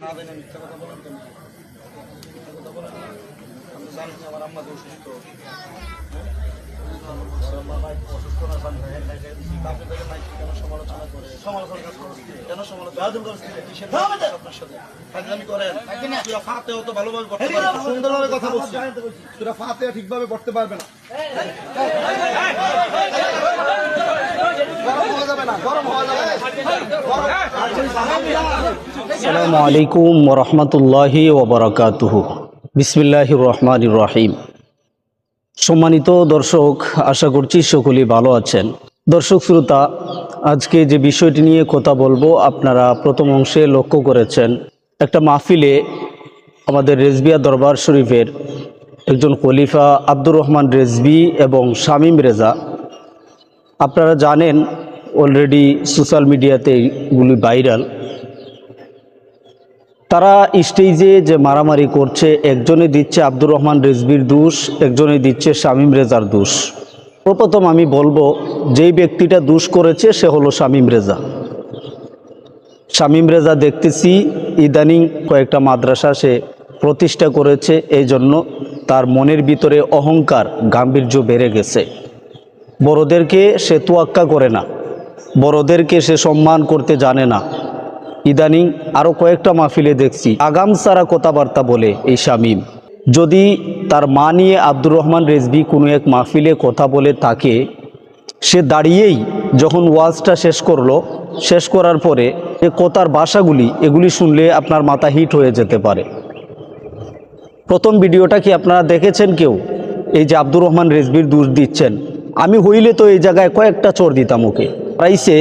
দেন মিথ্যা কথা বলেন কেন? মিথ্যা কথা বলেন না। আমি জানি যে আমার আম্মা অসুস্থ, আমার আম্মা ভাই অসুস্থ না জানি আপনি তাকে ভাই কেন সমালোচনা করে সমালোচনা কেন সমালোচনা কিসের আপনার সাথে ফাজলামি করেন? সূরা ফাতিহা তো ভালোভাবে পড়তে পারবেন, সুন্দরভাবে কথা বলছেন, সূরা ফাতিহা ঠিকভাবে পড়তে পারবেন না। আসসালামু আলাইকুম ওয়া রাহমাতুল্লাহি ওয়া বারাকাতুহু। বিসমিল্লাহির রহমানির রহিম। সম্মানিত দর্শক, আশা করছি সকলেই ভালো আছেন। দর্শক শ্রোতা, আজকে যে বিষয়টি নিয়ে কথা বলবো আপনারা প্রথম অংশে লক্ষ্য করেছেন, একটা মাহফিলে আমাদের রেজবিয়া দরবার শরীফের একজন খলিফা আব্দুর রহমান রেজভী এবং শামীম রেজা, আপনারা জানেন অলরেডি সোশ্যাল মিডিয়াতে এগুলি ভাইরাল। তারা স্টেজে যে মারামারি করছে, একজনে দিচ্ছে আব্দুর রহমান রেজভীর দোষ, একজনে দিচ্ছে শামীম রেজার দোষ। প্রথম আমি বলবো, যেই ব্যক্তিটা দোষ করেছে সে হলো শামীম রেজা। শামীম রেজা দেখতেছি ইদানিং কয়েকটা মাদ্রাসা সে প্রতিষ্ঠা করেছে, এই জন্য তার মনের ভিতরে অহংকার গাম্ভীর্য বেড়ে গেছে। বড়দেরকে সে তোয়াক্কা করে না, বড়দেরকে সে সম্মান করতে জানে না। ইদানিং আরও কয়েকটা মাহফিলে দেখছি আগাম সারা কথাবার্তা বলে এই শামীম। যদি তার মা নিয়ে আব্দুর রহমান রেজভী কোনো এক মাহফিলে কথা বলে থাকে, সে দাঁড়িয়েই যখন ওয়াজটা শেষ করলো, শেষ করার পরে এ কথার ভাষাগুলি এগুলি শুনলে আপনার মাথা হিট হয়ে যেতে পারে। প্রথম ভিডিওটা কি আপনারা দেখেছেন কেউ? এই যে আব্দুর রহমান রেজভীর দোষ দিচ্ছেন, আমি হইলে তো এই জায়গায় কয়েকটা চোর দিতাম ওকে। প্রাইসে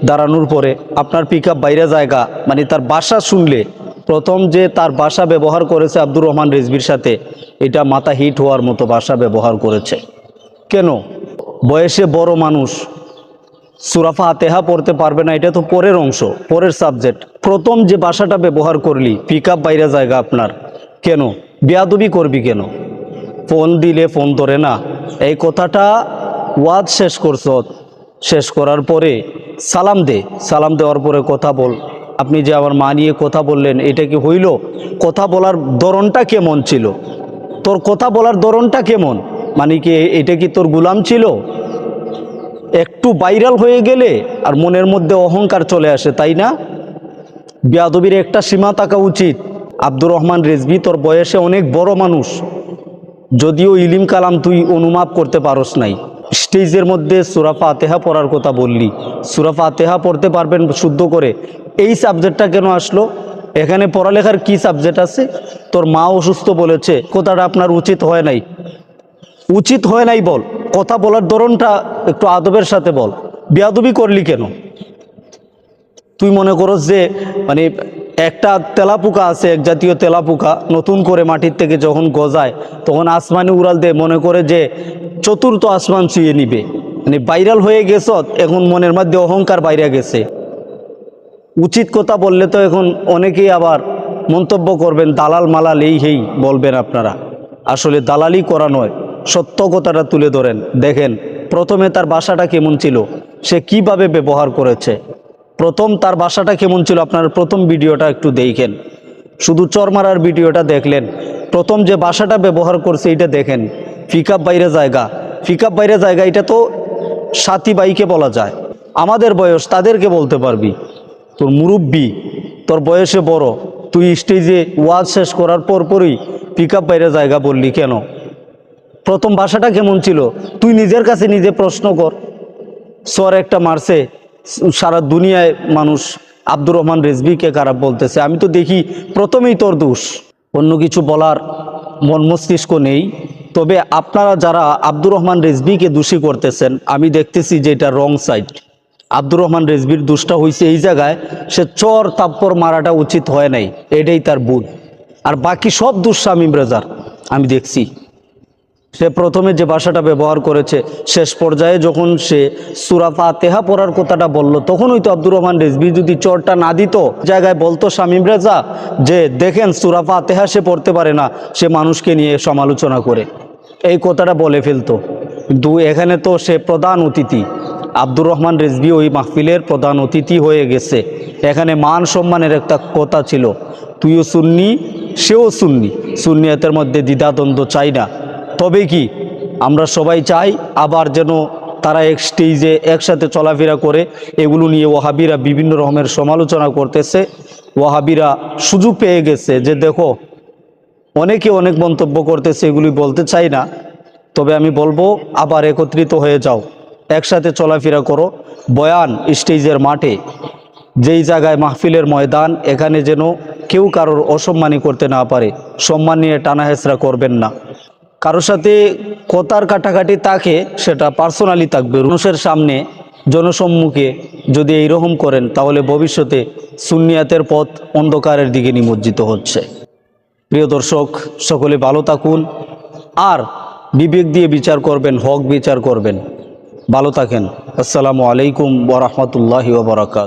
দাঁড়ানোর পরে আপনার পিক আপ বাইরে জায়গা, মানে তার ভাষা শুনলে, প্রথম যে তার ভাষা ব্যবহার করেছে আব্দুর রহমান রেজভীর সাথে, এটা মাথা হিট হওয়ার মতো ভাষা ব্যবহার করেছে। কেন? বয়সে বড় মানুষ, সূরা ফাতিহা পড়তে পারবে না, এটা তো পরের অংশ, পরের সাবজেক্ট। প্রথম যে ভাষাটা ব্যবহার করলি, পিক আপ বাইরে জায়গা আপনার, কেন বেয়াদবি করবি কেন? ফোন দিলে ফোন ধরে না, এই কথাটা ওয়াজ শেষ করছ, শেষ করার পরে সালাম দে, সালাম দেওয়ার পরে কথা বল। আপনি যে আমার মা নিয়ে কথা বললেন, এটা কি হইল? কথা বলার ধরনটা কেমন ছিল? তোর কথা বলার ধরনটা কেমন? মানে কি এটা কি তোর গোলাম ছিল? একটু ভাইরাল হয়ে গেলে আর মনের মধ্যে অহংকার চলে আসে, তাই না? বেয়াদবির একটা সীমা থাকা উচিত। আব্দুর রহমান রেজভী তোর বয়সে অনেক বড় মানুষ, যদিও ইলিম কালাম তুই অনুমাপ করতে পারস নাই। স্টেজের মধ্যে সূরা ফাতিহা পড়ার কথা বললি, সূরা ফাতিহা পড়তে পারবেন শুদ্ধ করে, এই সাবজেক্টটা কেন আসলো? এখানে পড়ালেখার কি সাবজেক্ট আছে? তোর মা অসুস্থ বলেছে, কথাটা আপনার উচিত হয় নাই, উচিত হয় নাই বল। কথা বলার ধরনটা একটু আদবের সাথে বল। বেয়াদবি করলি কেন? তুই মনে করস যে মানে একটা তেলাপোকা আছে, এক জাতীয় তেলাপোকা, নতুন করে মাটির থেকে যখন গজায় তখন আসমানে উড়াল দেয়, মনে করে যে চতুর্থ আসমান ছুঁয়ে নিবে। মানে ভাইরাল হয়ে গেছ, এখন মনের মধ্যে অহংকার বাইরে গেছে। উচিত কথা বললে তো এখন অনেকেই আবার মন্তব্য করবেন, দালাল মালাল এই হেই বলবেন আপনারা। আসলে দালালি করা নয়, সত্য কথাটা তুলে ধরেন। দেখেন প্রথমে তার ভাষাটা কেমন ছিল, সে কিভাবে ব্যবহার করেছে। প্রথম তার ভাষাটা কেমন ছিল, আপনার প্রথম ভিডিওটা একটু দেখেন, শুধু চরমারার ভিডিওটা দেখলেন, প্রথম যে ভাষাটা ব্যবহার করছে এটা দেখেন। পিক আপ বাইরে জায়গা, পিক আপ বাইরে জায়গা, এটা তো সাথী বাইকে বলা যায়, আমাদের বয়স তাদেরকে বলতে পারবি। তোর মুরব্বি, তোর বয়সে বড়, তুই স্টেজে ওয়াজ শেষ করার পরপরই পিক আপ বাইরে জায়গা বললি কেন? প্রথম ভাষাটা কেমন ছিল তুই নিজের কাছে নিজে প্রশ্ন কর। সর একটা মারছে, সারা দুনিয়ায় মানুষ আব্দুর রহমান রেজভীকে খারাপ বলতেছে, আমি তো দেখি প্রথমেই তোর দোষ। অন্য কিছু বলার মন মস্তিষ্ক নেই। তবে আপনারা যারা আব্দুর রহমান রেজভীকে দোষী করতেছেন, আমি দেখতেছি যে এটা রং সাইড। আব্দুর রহমান রেজভীর দোষটা হয়েছে এই জায়গায়, সে চর তাপ্পর মারাটা উচিত হয় নাই, এটাই তার ভুল। আর বাকি সব দোষ শামীম রেজার। আমি দেখছি সে প্রথমে যে ভাষাটা ব্যবহার করেছে, শেষ পর্যায়ে যখন সে সূরা ফাতিহা পড়ার কথাটা বলল, তখন হয়তো আব্দুর রহমান রেজভী যদি চরটা না দিত, জায়গায় বলতো শামীম রেজা যে দেখেন সূরা ফাতিহা সে পড়তে পারে না, সে মানুষকে নিয়ে সমালোচনা করে, এই কথাটা বলে ফেলতো। কিন্তু এখানে তো সে প্রধান অতিথি, আব্দুর রহমান রেজভী ওই মাহফিলের প্রধান অতিথি হয়ে গেছে। এখানে মান সম্মানের একটা কথা ছিল, তুইও সুন্নি সেও সুন্নি, সুন্নিয়াতের মধ্যে দ্বিধাদ্বন্দ্ব চাই না। তবে কি আমরা সবাই চাই আবার যেন তারা এক স্টেজে একসাথে চলাফেরা করে। এগুলো নিয়ে ওয়াহাবিরা বিভিন্ন রকমের সমালোচনা করতেছে। ওয়াহাবিরা সুযোগ পেয়ে গেছে যে দেখো অনেকে অনেক মন্তব্য করতেছে, এগুলি বলতে চাই না। তবে আমি বলবো আবার একত্রিত হয়ে যাও, একসাথে চলাফেরা করো। বয়ান স্টেজের মাঠে, যেই জায়গায় মাহফিলের ময়দান, এখানে যেন কেউ কারোর অসম্মানী করতে না পারে। সম্মান নিয়ে টানা হেঁচড়া করবেন না। কারোর সাথে কথার কাটাকাটি থাকে সেটা পার্সোনালি থাকবে। মানুষের সামনে জনসম্মুখে যদি এইরকম করেন তাহলে ভবিষ্যতে সুন্নিয়াতের পথ অন্ধকারের দিকে নিমজ্জিত হচ্ছে। প্রিয় দর্শক, সকলে ভালো থাকুন আর বিবেক দিয়ে বিচার করবেন, হক বিচার করবেন। ভালো থাকেন। আসসালামু আলাইকুম ওয়া রাহমাতুল্লাহি ওয়া বারাকাতুহু।